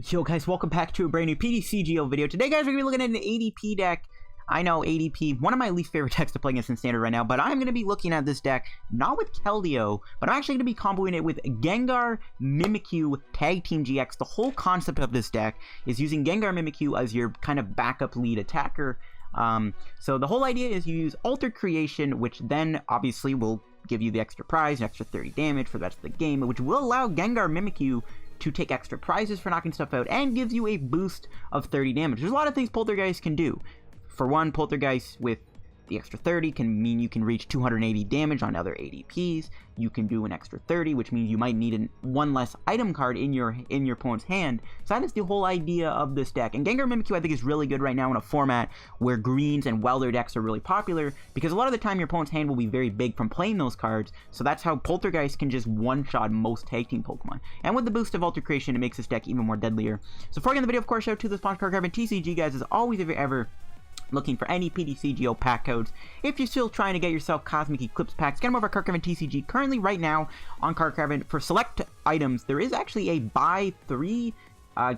Yo guys, welcome back to a brand new PTCGO video. Today guys, we're going to be looking at an ADP deck. I know ADP, one of my least favorite decks to play against in Standard right now, but I'm going to be looking at this deck, not with Keldeo, but I'm actually going to be comboing it with Gengar Mimikyu Tag Team GX. The whole concept of this deck is using Gengar Mimikyu as your kind of backup lead attacker. So the whole idea is you use Altered Creation, which then obviously will give you the extra prize, an extra 30 damage for the rest of the game, which will allow Gengar Mimikyu to take extra prizes for knocking stuff out, and gives you a boost of 30 damage. There's a lot of things Poltergeist can do. For one, Poltergeist with the extra 30 can mean you can reach 280 damage on other ADPs. You can do an extra 30, which means you might need one less item card in your opponent's hand. So that is the whole idea of this deck. And Gengar Mimikyu, I think, is really good right now in a format where greens and welder decks are really popular, because a lot of the time your opponent's hand will be very big from playing those cards. So that's how Poltergeist can just one-shot most tag team Pokemon. And with the boost of Altered Creation, it makes this deck even more deadlier. So before I get in the video, of course, shout out to the sponsor Card TCG, guys. As always, if you're ever looking for any PTCGO pack codes, if you're still trying to get yourself Cosmic Eclipse packs, get them over at Card TCG. Currently, right now, on Card for select items, there is actually a buy 3,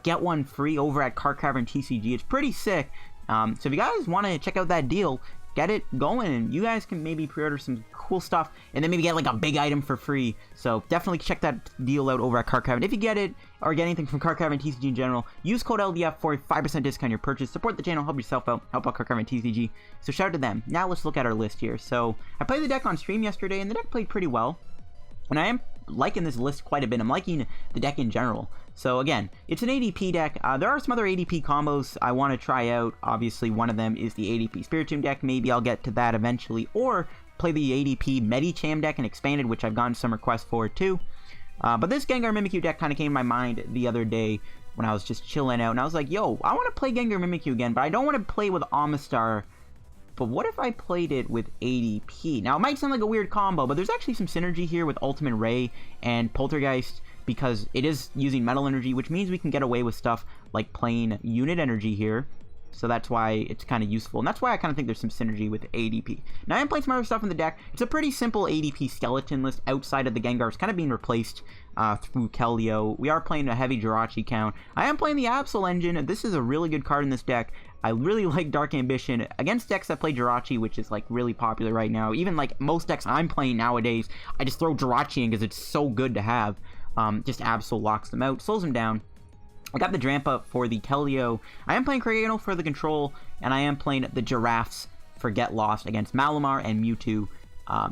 get 1 free over at Card TCG. It's pretty sick. So if you guys want to check out that deal, get it going, and you guys can maybe pre-order some cool stuff, and then maybe get like a big item for free. So definitely check that deal out over at Card. If you get it, or get anything from Card TCG in general, use code LDF for a 5% discount on your purchase. Support the channel, help yourself out, help out Card TCG. So shout out to them. Now let's look at our list here. So I played the deck on stream yesterday, and the deck played pretty well. And I am liking this list quite a bit. I'm liking the deck in general. So again, it's an ADP deck. There are some other ADP combos I want to try out. Obviously, one of them is the ADP Spiritomb deck. Maybe I'll get to that eventually. Or play the ADP Medicham deck and Expanded, which I've gotten some requests for too. But this Gengar Mimikyu deck kind of came to my mind the other day when I was just chilling out. And I was like, yo, I want to play Gengar Mimikyu again, but I don't want to play with Omastar. But what if I played it with ADP? Now, it might sound like a weird combo, but there's actually some synergy here with Ultimate Ray and Poltergeist, because it is using Metal Energy, which means we can get away with stuff like playing Unit Energy here. So that's why it's kind of useful, and that's why I kind of think there's some synergy with ADP. Now, I am playing some other stuff in the deck. It's a pretty simple ADP skeleton list outside of the Gengars, kind of being replaced through Keldeo. We are playing a heavy Jirachi count. I am playing the Absol engine. This is a really good card in this deck. I really like Dark Ambition against decks that play Jirachi, which is like really popular right now. Even like most decks I'm playing nowadays, I just throw Jirachi in because it's so good to have. Just Absol locks them out, slows them down. I got the Drampa for the Keldeo. I am playing Cryogonal for the control, and I am playing the Giraffes for Get Lost against Malamar and Mewtwo.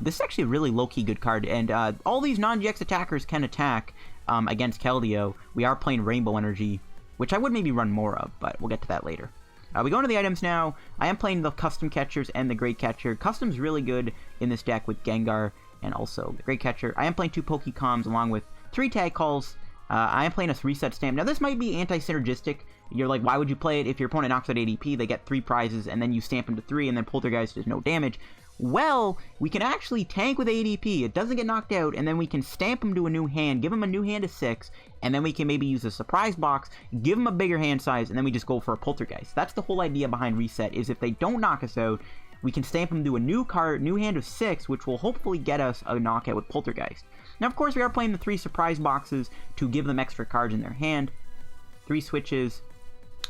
This is actually a really low-key good card, and all these non-GX attackers can attack against Keldeo. We are playing Rainbow Energy, which I would maybe run more of, but we'll get to that later. We go into the items now. I am playing the Custom Catchers and the Great Catcher. Custom's really good in this deck with Gengar and also the Great Catcher. I am playing 2 Pokécoms along with 3 Tag Calls. I am playing a Reset Stamp. Now, this might be anti-synergistic. You're like, why would you play it? If your opponent knocks out ADP, they get 3 prizes, and then you stamp them to 3, and then Poltergeist does no damage. Well, we can actually tank with ADP. It doesn't get knocked out, and then we can stamp him to a new hand, give him a new hand of 6, and then we can maybe use a Surprise Box, give him a bigger hand size, and then we just go for a Poltergeist. That's the whole idea behind Reset, is if they don't knock us out, we can stamp him to a new card, new hand of 6, which will hopefully get us a knockout with Poltergeist. Now, of course, we are playing the 3 Surprise Boxes to give them extra cards in their hand. 3 Switches,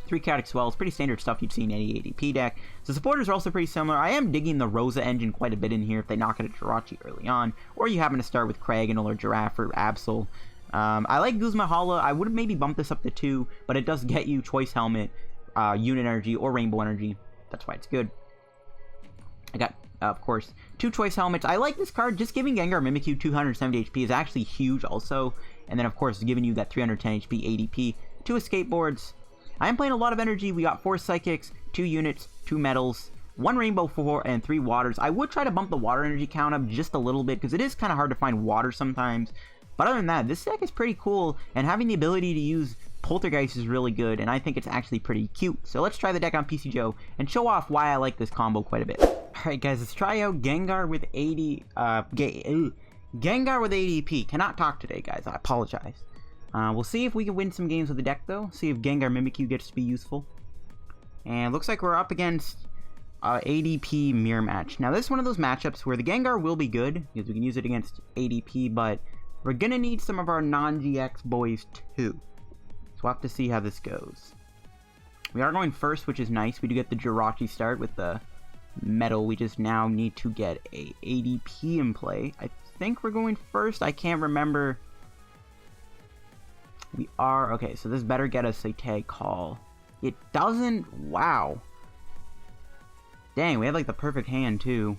3 Chaotic Swells, pretty standard stuff you'd see in any ADP deck. So supporters are also pretty similar. I am digging the Rosa engine quite a bit in here if they knock it at Jirachi early on, or you happen to start with Cryogonal or Giraffe or Absol. I like Guzma Hala. I would maybe bump this up to 2, but it does get you Choice Helmet, Unit Energy, or Rainbow Energy. That's why it's good. I got, of course, 2 Choice Helmets. I like this card. Just giving Gengar Mimikyu 270 HP is actually huge also. And then, of course, giving you that 310 HP ADP. 2 Escape Boards. I am playing a lot of energy. We got 4 Psychics, 2 Units, 2 Metals, 1 Rainbow 4, and 3 Waters. I would try to bump the Water Energy count up just a little bit, because it is kind of hard to find water sometimes. But other than that, this deck is pretty cool, and having the ability to use Poltergeist is really good, and I think it's actually pretty cute. So let's try the deck on PCGO and show off why I like this combo quite a bit. Alright guys, let's try out Gengar with Gengar with ADP. Cannot talk today, guys. I apologize. We'll see if we can win some games with the deck, though. See if Gengar Mimikyu gets to be useful. And looks like we're up against ADP Mirror Match. Now, this is one of those matchups where the Gengar will be good, because we can use it against ADP, but we're going to need some of our non-GX boys, too. we'll have to see how this goes. We are going first, which is nice. We do get the Jirachi start with the metal. We just now need to get a ADP in play. I think we're going first. I can't remember. We are. Okay, so this better get us a Tag Call. It doesn't. Wow. Dang, we have like the perfect hand too.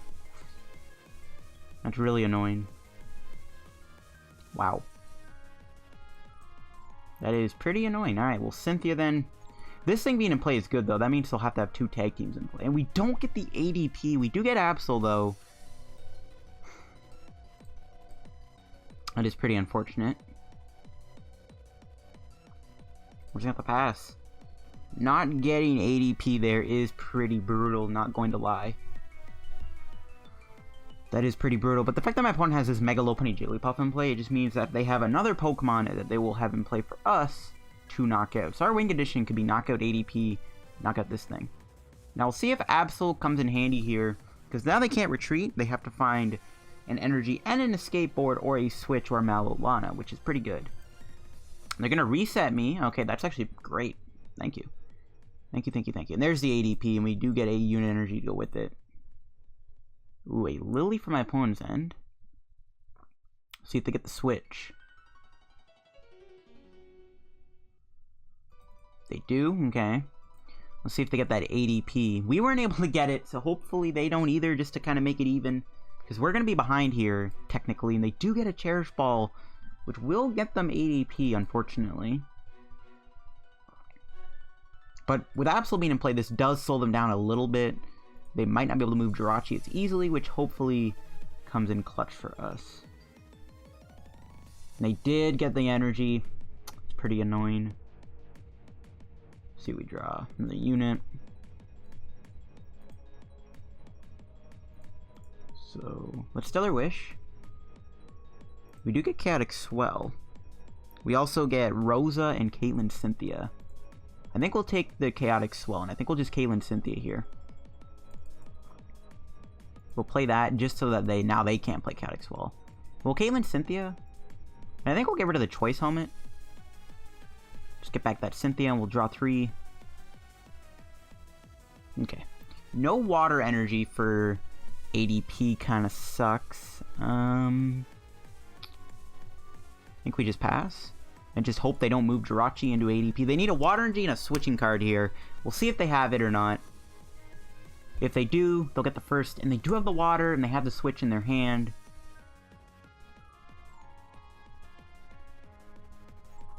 That's really annoying. Wow. That is pretty annoying. Alright, well, Cynthia then. This thing being in play is good, though. That means they'll have to have 2 tag teams in play. And we don't get the ADP. We do get Absol, though. That is pretty unfortunate. We're just going to have to pass. Not getting ADP there is pretty brutal, not going to lie. That is pretty brutal, but the fact that my opponent has this Mega Lopunny Jigglypuff in play, it just means that they have another Pokemon that they will have in play for us to knock out. So our wing condition could be knock out ADP, knock out this thing. Now we'll see if Absol comes in handy here, because now they can't retreat. They have to find an energy and an escape board or a switch or a Mallow Lana, which is pretty good. They're going to reset me. Okay, that's actually great. Thank you. Thank you, thank you, thank you. And there's the ADP, and we do get a unit energy to go with it. Ooh, a Lily for my opponent's end. See if they get the switch. They do? Okay. Let's see if they get that ADP. We weren't able to get it, so hopefully they don't either, just to kind of make it even. Because we're going to be behind here, technically, and they do get a Cherish Ball, which will get them ADP, unfortunately. But with Absol being in play, this does slow them down a little bit. They might not be able to move Jirachi as easily, which hopefully comes in clutch for us. And they did get the energy. It's pretty annoying. Let's see what we draw from the unit. So, let's Stellar Wish. We do get Chaotic Swell. We also get Rosa and Caitlin Cynthia. I think we'll take the Chaotic Swell, and I think we'll just Caitlin Cynthia here. We'll play that just so that now they can't play Chaotic Swell. We'll Caitlin Cynthia. And I think we'll get rid of the Choice Helmet. Just get back that Cynthia and we'll draw 3. Okay. No water energy for ADP kind of sucks. I think we just pass. And just hope they don't move Jirachi into ADP. They need a water energy and a switching card here. We'll see if they have it or not. If they do, they'll get the first. And they do have the water, and they have the switch in their hand.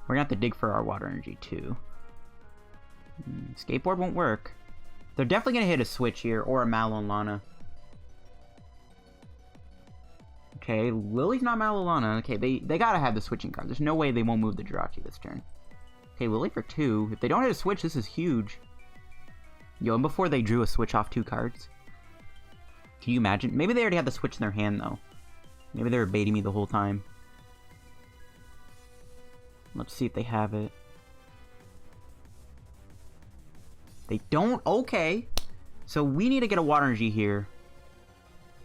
We're going to have to dig for our water energy, too. Skateboard won't work. They're definitely going to hit a switch here, or a Mallow Lana. Okay, Lily's not Mallow Lana. Okay, they gotta have the switching card. There's no way they won't move the Jirachi this turn. Okay, Lily for 2. If they don't hit a switch, this is huge. Yo, and before they drew a switch off 2 cards. Can you imagine? Maybe they already had the switch in their hand, though. Maybe they were baiting me the whole time. Let's see if they have it. They don't? Okay. So we need to get a water energy here.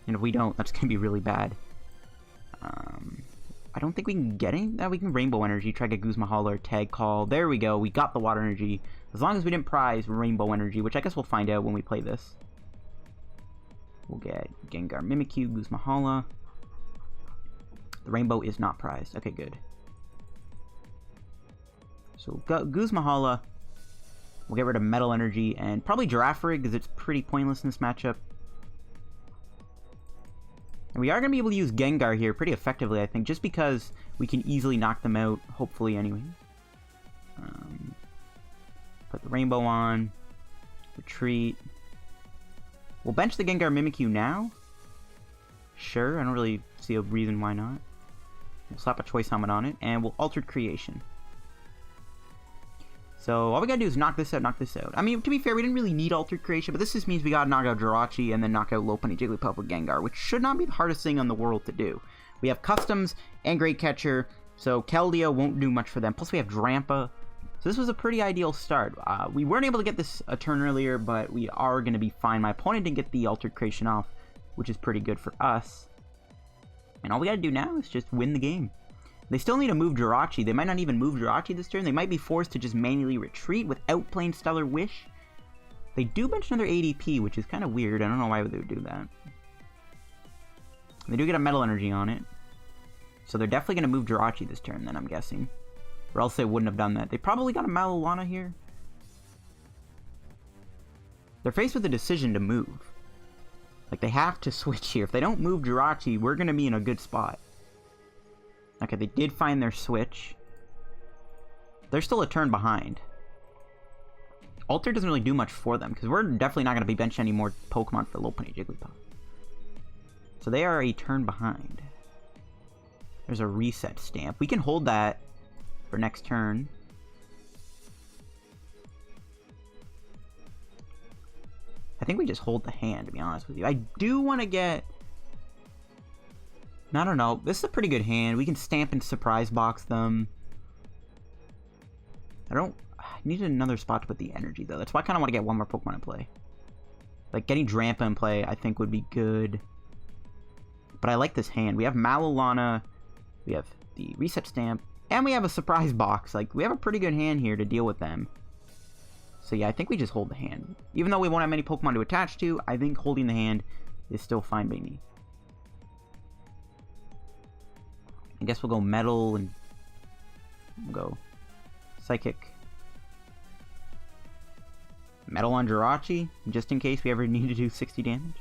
And if we don't, that's going to be really bad. I don't think we can get any. We can Rainbow Energy, try to get Guzma Hala or Tag Call. There we go. We got the water energy. As long as we didn't prize Rainbow Energy, which I guess we'll find out when we play this. We'll get Gengar Mimikyu, Guzma Hala. The Rainbow is not prized. Okay, good. So we've got Guzma Hala. We'll get rid of Metal Energy and probably Girafarig because it's pretty pointless in this matchup. And we are going to be able to use Gengar here pretty effectively, I think, just because we can easily knock them out, hopefully, anyway. Put the Rainbow on. Retreat. We'll bench the Gengar Mimikyu now. Sure, I don't really see a reason why not. We'll slap a Choice Helmet on it, and we'll Altered Creation. So all we gotta do is knock this out, knock this out. I mean, to be fair, we didn't really need Altered Creation, but this just means we gotta knock out Jirachi and then knock out Lopunny Jigglypuff with Gengar, which should not be the hardest thing in the world to do. We have Customs and Great Catcher, so Keldeo won't do much for them. Plus we have Drampa. So this was a pretty ideal start. We weren't able to get this a turn earlier, but we are gonna be fine. My opponent didn't get the Altered Creation off, which is pretty good for us. And all we gotta do now is just win the game. They still need to move Jirachi. They might not even move Jirachi this turn. They might be forced to just manually retreat without playing Stellar Wish. They do bench another ADP, which is kind of weird. I don't know why they would do that. They do get a Metal Energy on it. So they're definitely going to move Jirachi this turn, then, I'm guessing. Or else they wouldn't have done that. They probably got a Mallow Lana here. They're faced with a decision to move. Like, they have to switch here. If they don't move Jirachi, we're going to be in a good spot. Okay, they did find their switch. They're still a turn behind. Alter doesn't really do much for them, because we're definitely not going to be benching any more Pokemon for Lopunny Jigglypuff. So they are a turn behind. There's a Reset Stamp. We can hold that for next turn. I think we just hold the hand, to be honest with you. I do want to get... I don't know. This is a pretty good hand. We can Stamp and Surprise Box them. I need another spot to put the energy, though. That's why I kind of want to get one more Pokemon in play. Like, getting Drampa in play, I think, would be good. But I like this hand. We have Mallow Lana, we have the Reset Stamp, and we have a Surprise Box. Like, we have a pretty good hand here to deal with them. So yeah, I think we just hold the hand. Even though we won't have many Pokemon to attach to, I think holding the hand is still fine by me. I guess we'll go Metal and we'll go Psychic. Metal on Jirachi, just in case we ever need to do 60 damage.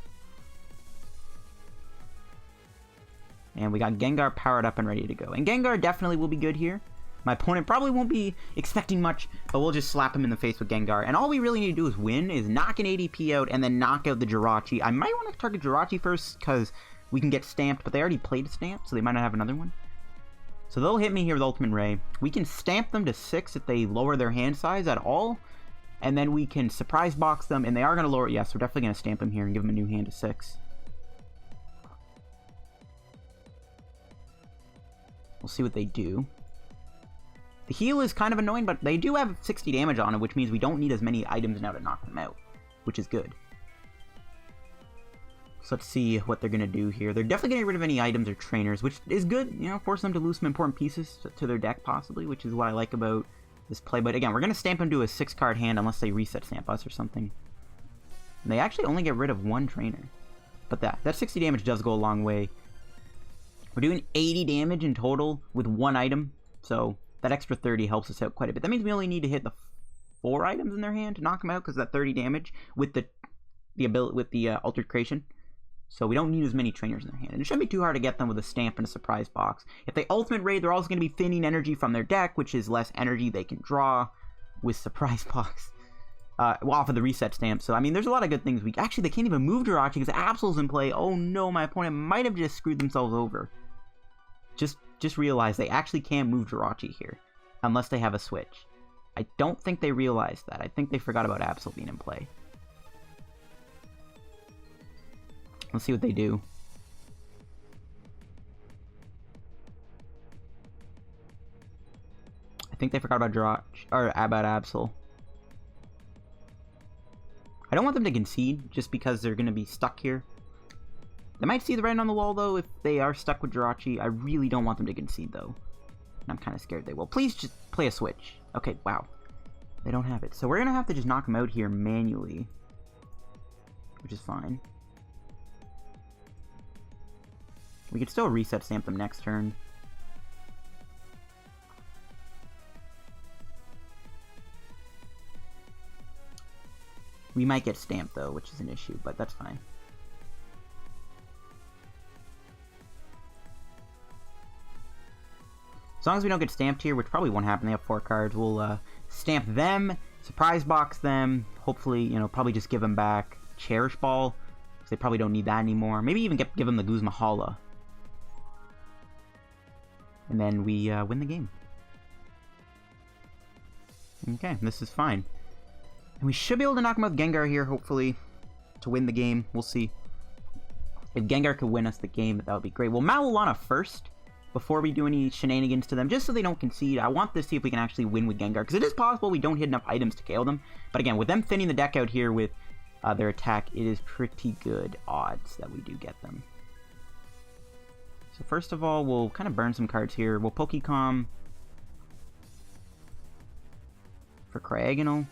And we got Gengar powered up and ready to go. And Gengar definitely will be good here. My opponent probably won't be expecting much, but we'll just slap him in the face with Gengar. And all we really need to do is win, is knock an ADP out, and then knock out the Jirachi. I might want to target Jirachi first, because we can get stamped, but they already played a stamp, so they might not have another one. So they'll hit me here with Ultimate Ray. We can stamp them to 6 if they lower their hand size at all. And then we can Surprise Box them, and they are going to lower it. Yes, we're definitely going to stamp them here and give them a new hand to 6. We'll see what they do. The heal is kind of annoying, but they do have 60 damage on it, which means we don't need as many items now to knock them out, which is good. So let's see what they're going to do here. They're definitely going to get rid of any items or trainers, which is good. You know, force them to lose some important pieces to their deck, possibly, which is what I like about this play. But again, we're going to stamp them to a 6-card hand unless they reset stamp us or something. And they actually only get rid of 1 trainer. But that 60 damage does go a long way. We're doing 80 damage in total with 1 item, so that extra 30 helps us out quite a bit. That means we only need to hit the 4 items in their hand to knock them out, because that 30 damage with the ability with the Altered Creation. So we don't need as many trainers in their hand. And it shouldn't be too hard to get them with a stamp and a Surprise Box. If they Ultimate Raid, they're also going to be thinning energy from their deck, which is less energy they can draw with Surprise Box. Off of the Reset Stamp. So, I mean, there's a lot of good things. Actually, they can't even move Jirachi because Absol's in play. Oh no, my opponent might have just screwed themselves over. Just realize they actually can't move Jirachi here. Unless they have a switch. I don't think they realized that. I think they forgot about Absol being in play. Let's see what they do. I think they forgot about Jirachi, or about Absol. I don't want them to concede, just because they're going to be stuck here. They might see the writing on the wall, though, if they are stuck with Jirachi. I really don't want them to concede, though. And I'm kind of scared they will. Please just play a switch. Okay, wow. They don't have it. So we're going to have to just knock them out here manually. Which is fine. We could still Reset Stamp them next turn. We might get stamped, though, which is an issue, but that's fine. As long as we don't get stamped here, which probably won't happen, they have 4 cards, we'll stamp them, Surprise Box them, hopefully, you know, probably just give them back Cherish Ball, because they probably don't need that anymore. Maybe even give them the Guzma Hala. And then we win the game. Okay, this is fine. And we should be able to knock him out with Gengar here, hopefully, to win the game. We'll see. If Gengar could win us the game, that would be great. We'll Mallow Lana first, before we do any shenanigans to them, just so they don't concede. I want to see if we can actually win with Gengar, because it is possible we don't hit enough items to KO them. But again, with them thinning the deck out here with their attack, it is pretty good odds that we do get them. So first of all, we'll kind of burn some cards here. We'll Pokécom for Cryogonal.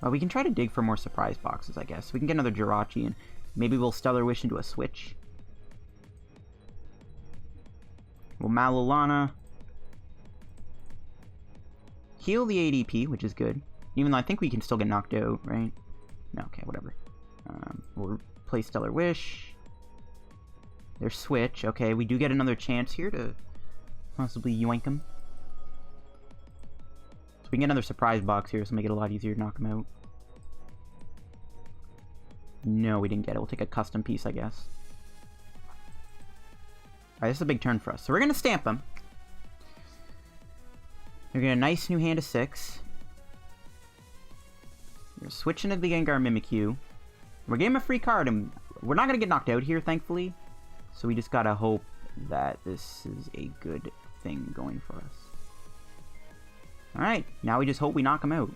Well, we can try to dig for more surprise boxes, I guess. We can get another Jirachi, and maybe we'll Stellar Wish into a Switch. We'll Mallow Lana. Heal the ADP, which is good. Even though I think we can still get knocked out, right? No, okay, whatever. We'll play Stellar Wish. There's Switch. Okay, we do get another chance here to possibly yoink him. So we can get another surprise box here, so make it a lot easier to knock him out. No, we didn't get it. We'll take a custom piece, I guess. Alright, this is a big turn for us. So we're going to stamp him. We're going to get a nice new hand of 6. We're switching to the Gengar Mimikyu. We're getting him a free card, and we're not going to get knocked out here, thankfully. So we just got to hope that this is a good thing going for us. Alright, now we just hope we knock him out.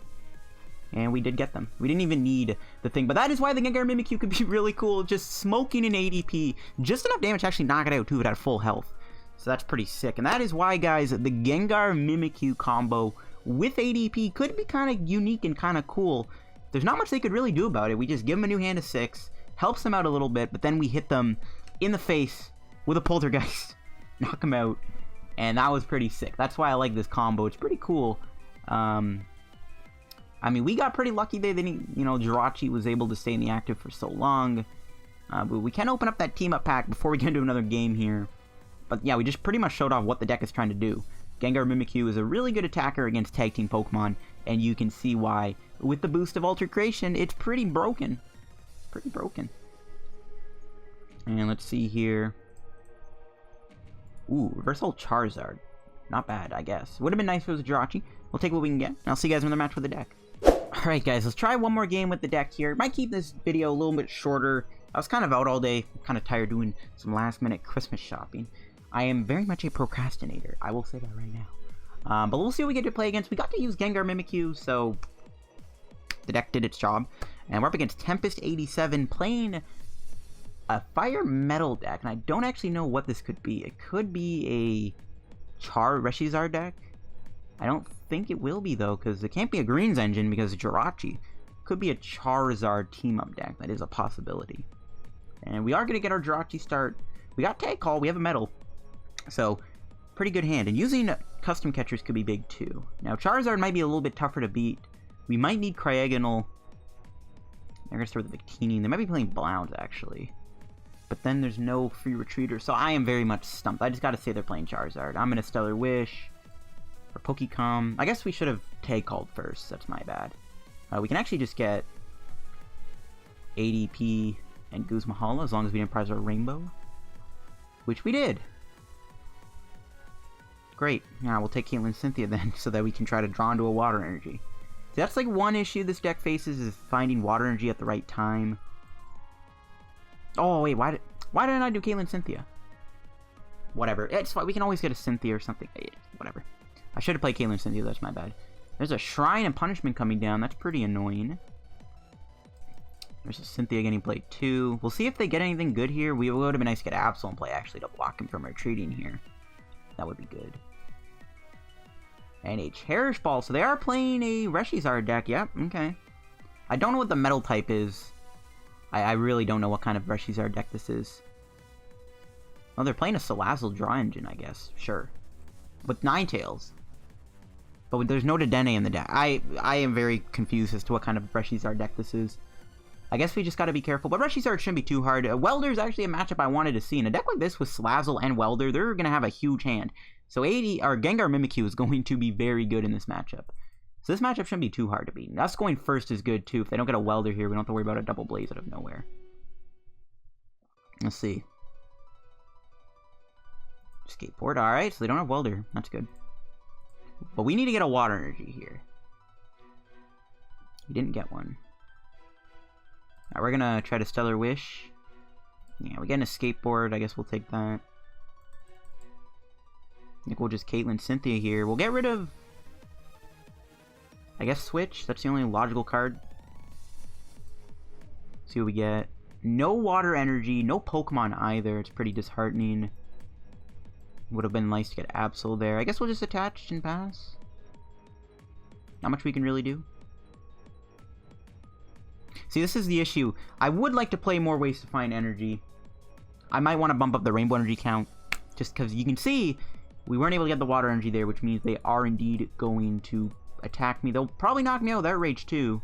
And we did get them. We didn't even need the thing, but that is why the Gengar Mimikyu could be really cool. Just smoking an ADP. Just enough damage to actually knock it out, too, if it had full health. So that's pretty sick. And that is why, guys, the Gengar Mimikyu combo with ADP could be kind of unique and kind of cool. There's not much they could really do about it. We just give them a new hand of 6, helps them out a little bit, but then we hit them in the face with a Poltergeist. Knock them out. And that was pretty sick. That's why I like this combo. It's pretty cool. I mean, we got pretty lucky there. They didn't, you know, Jirachi was able to stay in the active for so long. But we can open up that team-up pack before we get into another game here. But yeah, we just pretty much showed off what the deck is trying to do. Gengar Mimikyu is a really good attacker against tag team Pokemon, and you can see why. With the boost of Ultra Creation, it's pretty broken. Pretty broken. And let's see here. Ooh, Reversal Charizard. Not bad, I guess. Would have been nice if it was a Jirachi. We'll take what we can get, and I'll see you guys in the match with the deck. Alright guys, let's try one more game with the deck here. Might keep this video a little bit shorter. I was kind of out all day, kind of tired doing some last minute Christmas shopping. I am very much a procrastinator, I will say that right now. But we'll see what we get to play against. We got to use Gengar Mimikyu, so the deck did its job. And we're up against Tempest 87 playing a Fire Metal deck, and I don't actually know what this could be. It could be a Reshizard deck. I don't think it will be, though, because it can't be a Greens engine because it's Jirachi. Could be a Charizard team-up deck. That is a possibility. And we are going to get our Jirachi start. We got Tag Call. We have a Metal. So, pretty good hand. And using custom catchers could be big, too. Now, Charizard might be a little bit tougher to beat. We might need Cryogonal. They're going to start with Victini. They might be playing Blounds, actually. But then there's no free retreater. So, I am very much stumped. I just got to say they're playing Charizard. I'm going to Stellar Wish. Or Pokécom. I guess we should have Tag Called first. That's my bad. We can actually just get ADP and Guzma Hala as long as we didn't prize our Rainbow. Which we did. Great. Now we'll take Caitlin Cynthia then so that we can try to draw into a Water Energy. See, that's like one issue this deck faces is finding Water Energy at the right time. Oh, wait. Why didn't I do Caitlin Cynthia? Whatever. It's fine. We can always get a Cynthia or something. Whatever. I should have played Caitlin Cynthia, that's my bad. There's a Shrine and Punishment coming down, that's pretty annoying. There's a Cynthia getting played too. We'll see if they get anything good here. We would have been nice to get Absol in play, actually, to block him from retreating here. That would be good. And a Cherish Ball, so they are playing a Reshizard deck, yep, okay. I don't know what the metal type is. I really don't know what kind of Reshizard deck this is. Oh, they're playing a Salazzle Draw Engine, I guess, sure. With Ninetales. But there's no Dedenne in the deck. I am very confused as to what kind of Reshizard deck this is. I guess we just gotta be careful. But Reshizard shouldn't be too hard. Welder is actually a matchup I wanted to see. In a deck like this with Salazzle and Welder, they're gonna have a huge hand. So Gengar Mimikyu is going to be very good in this matchup. So this matchup shouldn't be too hard to beat. Us going first is good too. If they don't get a Welder here, we don't have to worry about a double Blaze out of nowhere. Let's see. Escape Board, alright, so they don't have Welder. That's good. But we need to get a Water Energy here. We didn't get one. Alright, we're gonna try to Stellar Wish. Yeah, we get an Escape Board. I guess we'll take that. I think we'll just Caitlin Cynthia here. We'll get rid of... I guess Switch. That's the only logical card. See what we get. No water energy, no Pokemon either. It's pretty disheartening. Would have been nice to get Absol there. I guess we'll just attach and pass. Not much we can really do. See, this is the issue. I would like to play more ways to find energy. I might want to bump up the Rainbow Energy count. Just because you can see, we weren't able to get the water energy there, which means they are indeed going to attack me. They'll probably knock me out with that rage too.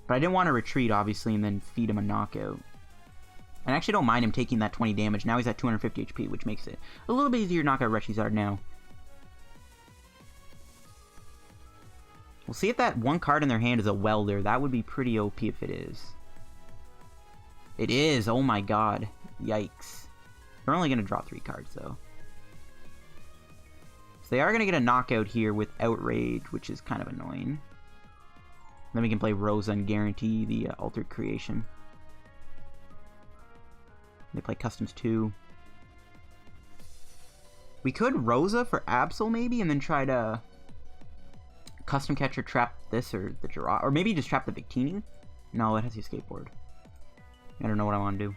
But I didn't want to retreat, obviously, and then feed him a knockout. And I actually don't mind him taking that 20 damage. Now he's at 250 HP, which makes it a little bit easier to knock out Charizard now. We'll see if that one card in their hand is a welder. That would be pretty OP if it is. It is! Oh my god. Yikes. They're only going to draw 3 cards, though. So they are going to get a knockout here with Outrage, which is kind of annoying. Then we can play Rosa and guarantee the Altered Creation. They play Customs 2. We could Rosa for Absol, maybe, and then try to Custom Catcher trap this or the Jirachi. Or maybe just trap the Victini. No, it has the Escape Board. I don't know what I want to do.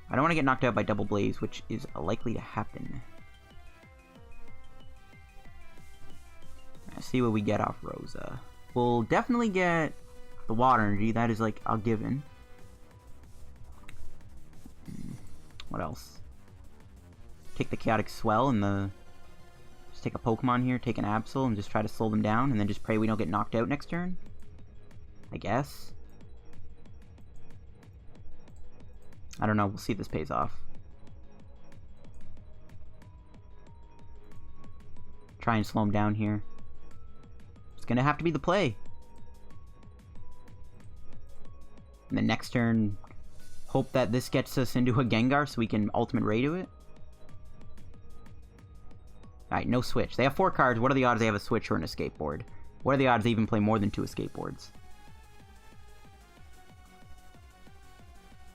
I don't want to get knocked out by Double Blaze, which is likely to happen. Let's see what we get off Rosa. We'll definitely get the Water Energy. That is like a given. What else? Take the Chaotic Swell and the... Just take a Pokemon here, take an Absol, and just try to slow them down, and then just pray we don't get knocked out next turn. I guess. I don't know. We'll see if this pays off. Try and slow him down here. It's gonna have to be the play. And then next turn, hope that this gets us into a Gengar so we can Ultimate Ray to it. Alright, no Switch. They have 4 cards. What are the odds they have a Switch or an Escape Board? What are the odds they even play more than 2 Escape Boards?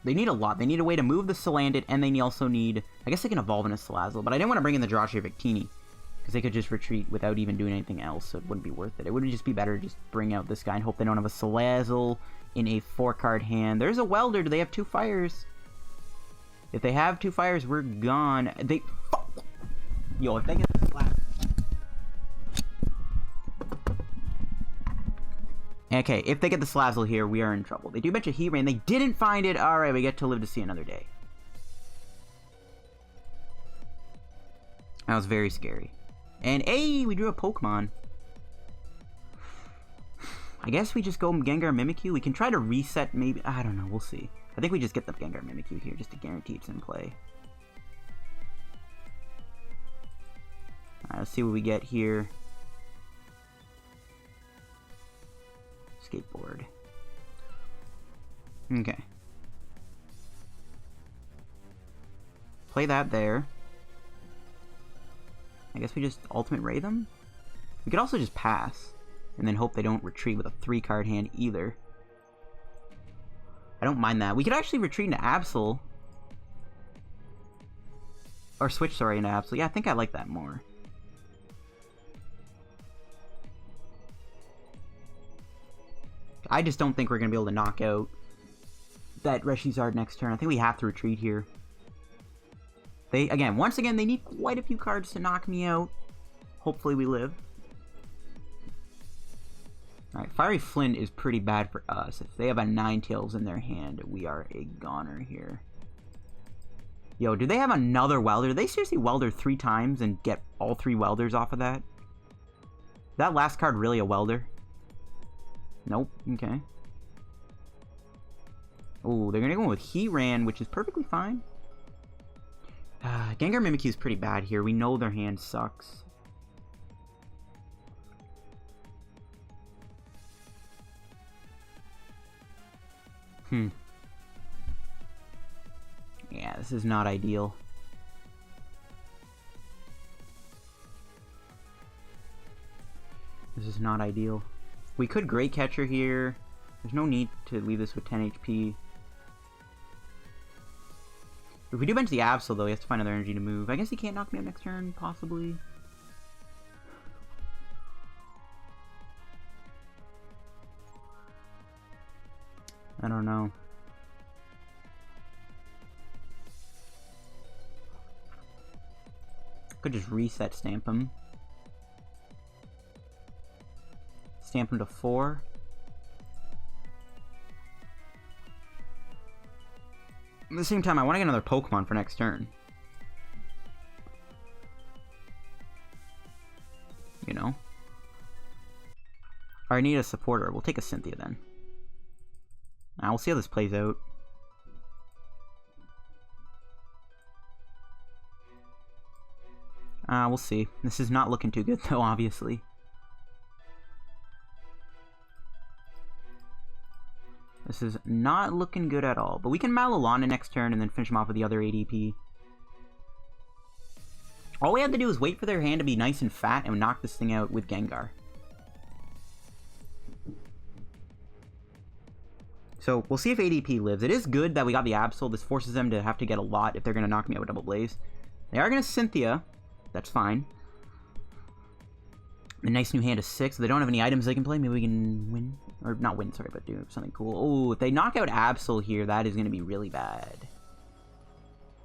They need a lot. They need a way to move the Salandit, and they also need... I guess they can evolve in a Salazzle, but I didn't want to bring in the Jirachi or Victini, because they could just retreat without even doing anything else, so it wouldn't be worth it. It would just be better to just bring out this guy and hope they don't have a Salazzle in a 4-card hand. There's a Welder. Do they have 2 fires? If they have 2 fires, we're gone. They... Yo, if they get the slap... Okay, if they get the Salazzle here, we are in trouble. They do a bunch of Heat Rain. They didn't find it. Alright, we get to live to see another day. That was very scary. And, hey, we drew a Pokemon. I guess we just go Gengar Mimikyu. We can try to reset, maybe. I don't know. We'll see. I think we just get the Gengar Mimikyu here just to guarantee it's in play. Alright, let's see what we get here. Skateboard. Okay. Play that there. I guess we just Ultimate Ray them? We could also just pass, and then hope they don't retreat with a 3-card hand either. I don't mind that. We could actually retreat into Absol. Or switch, sorry, into Absol. Yeah, I think I like that more. I just don't think we're going to be able to knock out that Charizard next turn. I think we have to retreat here. They, again, once again, they need quite a few cards to knock me out. Hopefully we live. Alright, Fiery Flint is pretty bad for us. If they have a Ninetales in their hand, we are a goner here. Yo, do they have another Welder? Did they seriously Welder 3 times and get all 3 Welders off of that? Is that last card really a Welder? Nope. Okay. Oh, they're gonna go with Heatran, which is perfectly fine. Gengar Mimikyu is pretty bad here. We know their hand sucks. Yeah, this is not ideal. This is not ideal. We could Great Catcher here. There's no need to leave this with 10 HP. If we do bench the Absol, though, he has to find another energy to move. I guess he can't knock me out next turn, possibly. I don't know. Could just reset stamp him. Stamp him to 4. At the same time, I want to get another Pokemon for next turn. You know? Or I need a supporter. We'll take a Cynthia then. Now we'll see how this plays out. We'll see. This is not looking too good though, obviously. This is not looking good at all. But we can Mallow Lana next turn and then finish him off with the other ADP. All we have to do is wait for their hand to be nice and fat and knock this thing out with Gengar. So we'll see if ADP lives. It is good that we got the Absol. This forces them to have to get a lot if they're going to knock me out with Double Blaze. They are going to Cynthia. That's fine. A nice new hand of 6. If they don't have any items they can play, maybe we can win. Or not win, sorry, but do something cool. Oh, if they knock out Absol here, that is going to be really bad.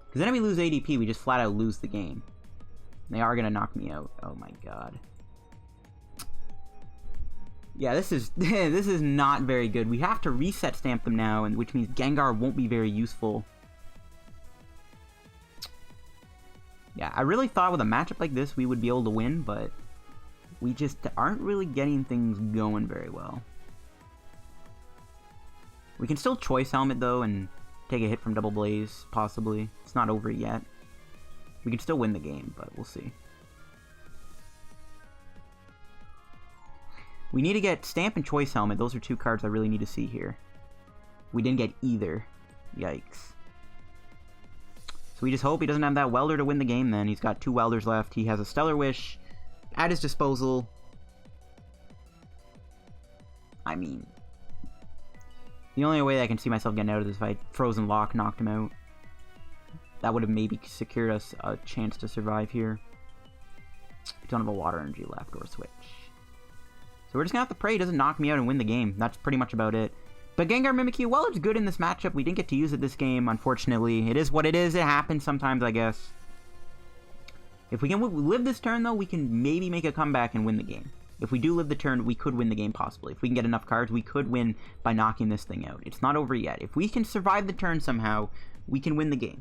Because then if we lose ADP, we just flat out lose the game. They are going to knock me out. Oh my god. Yeah, this is this is not very good. We have to reset stamp them now, and which means Gengar won't be very useful. Yeah, I really thought with a matchup like this we would be able to win, but we just aren't really getting things going very well. We can still Choice Helmet, though, and take a hit from Double Blaze, possibly. It's not over yet. We can still win the game, but we'll see. We need to get Stamp and Choice Helmet. Those are 2 cards I really need to see here. We didn't get either. Yikes. So we just hope he doesn't have that Welder to win the game then. He's got 2 Welders left. He has a Stellar Wish at his disposal. I mean, the only way I can see myself getting out of this fight, Frozen Lock knocked him out. That would have maybe secured us a chance to survive here. We don't have a Water Energy left or a Switch. So we're just going to have to pray he doesn't knock me out and win the game. That's pretty much about it. But Gengar Mimikyu, well, it's good in this matchup. We didn't get to use it this game, unfortunately. It is what it is. It happens sometimes, I guess. If we can live this turn, though, we can maybe make a comeback and win the game. If we do live the turn, we could win the game, possibly. If we can get enough cards, we could win by knocking this thing out. It's not over yet. If we can survive the turn somehow, we can win the game.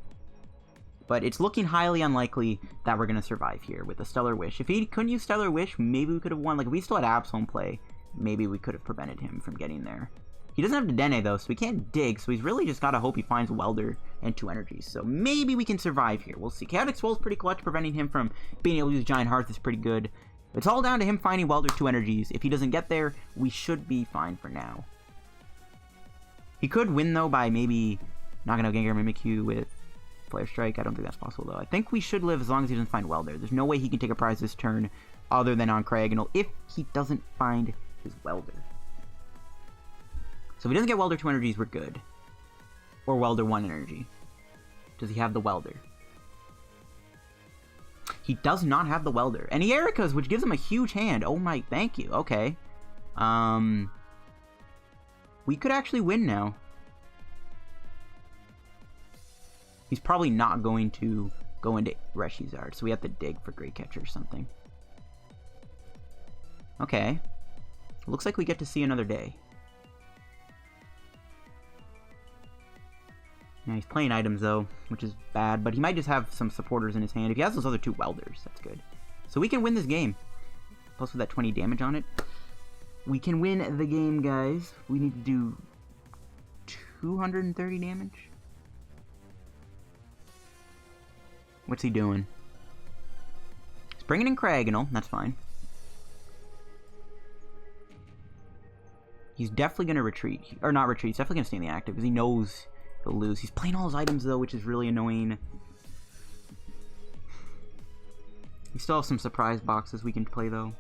But it's looking highly unlikely that we're going to survive here with a Stellar Wish. If he couldn't use Stellar Wish, maybe we could have won. Like, if we still had Absol in play, maybe we could have prevented him from getting there. He doesn't have Dedenne, though, so we can't dig, so he's really just got to hope he finds Welder and 2 energies. So maybe we can survive here. We'll see. Chaotic Swell is pretty clutch. Preventing him from being able to use Giant Hearth is pretty good. It's all down to him finding Welder 2 energies. If he doesn't get there, we should be fine for now. He could win, though, by maybe knocking out Gengar Mimikyu with Flare Strike. I don't think that's possible, though. I think we should live as long as he doesn't find Welder. There's no way he can take a prize this turn other than on Cryogonal if he doesn't find his Welder. So if he doesn't get Welder 2 energies, we're good. Or Welder 1 energy. Does he have the Welder? He does not have the Welder. And he Erika's, which gives him a huge hand. Oh my, thank you. Okay. We could actually win now. He's probably not going to go into Reshizard, so we have to dig for Great Catcher or something. Okay. Looks like we get to see another day. Yeah, he's playing items, though, which is bad, but he might just have some supporters in his hand. If he has those other 2 Welders, that's good. So we can win this game. Plus with that 20 damage on it. We can win the game, guys. We need to do 230 damage. What's he doing? He's bringing in Cryogonal. That's fine. He's definitely going to retreat. Or not retreat. He's definitely going to stay in the active because he knows he'll lose. He's playing all his items, though, which is really annoying. We still have some surprise boxes we can play, though.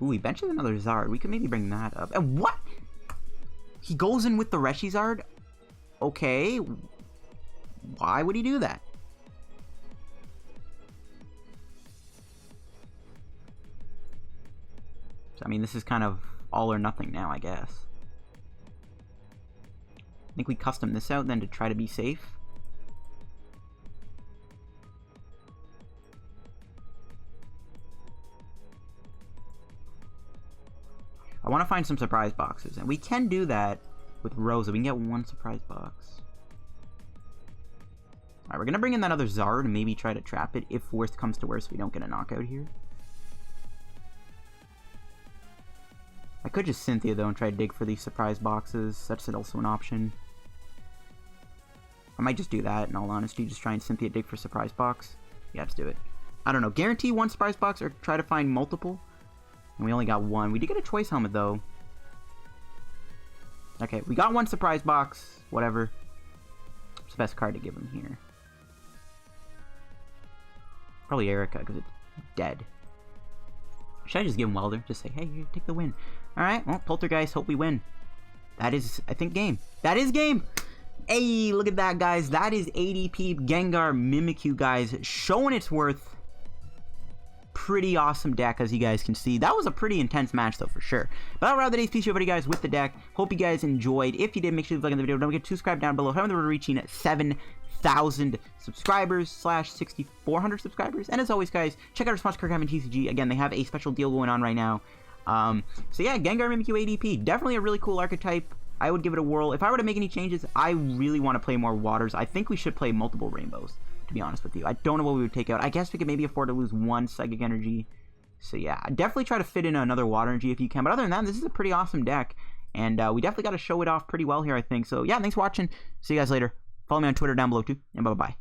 Ooh, he benches another Zard. We could maybe bring that up. And what? He goes in with the Reshizard? Okay. Why would he do that? So, I mean, this is kind of all or nothing now, I guess. I think we custom this out then to try to be safe. I want to find some surprise boxes, and we can do that with Rosa. We can get one surprise box. Alright, we're going to bring in that other Zard and maybe try to trap it if worst comes to worst we don't get a knockout here. I could just Cynthia, though, and try to dig for these surprise boxes. That's also an option. I might just do that, in all honesty. Just try and Cynthia dig for surprise box. Yeah, let's do it. I don't know. Guarantee one surprise box or try to find multiple. And we only got one. We did get a choice helmet, though. Okay, we got one surprise box. Whatever. What's the best card to give him here? Probably Erica, because it's dead. Should I just give him Welder? Just say, hey, you take the win. Alright, well, Poltergeist, hope we win. That is, I think, game. That is game! Hey, look at that, guys. That is ADP Gengar Mimikyu, guys. Showing its worth. Pretty awesome deck, as you guys can see. That was a pretty intense match, though, for sure. But I'll wrap today's PTCGO video, guys, with the deck. Hope you guys enjoyed. If you did, make sure you like on the video. Don't forget to subscribe down below. Help me reaching 7,000 subscribers / 6,400 subscribers. And as always, guys, check out our sponsor, Cryogonal UNM TCG. Again, they have a special deal going on right now. So yeah, Gengar Mimikyu ADP. Definitely a really cool archetype. I would give it a whirl. If I were to make any changes, I really want to play more Waters. I think we should play multiple Rainbows, to be honest with you. I don't know what we would take out. I guess we could maybe afford to lose one Psychic Energy. So yeah, I'd definitely try to fit in another Water Energy if you can. But other than that, this is a pretty awesome deck. And we definitely got to show it off pretty well here, I think. So yeah, thanks for watching. See you guys later. Follow me on Twitter down below too. And bye-bye.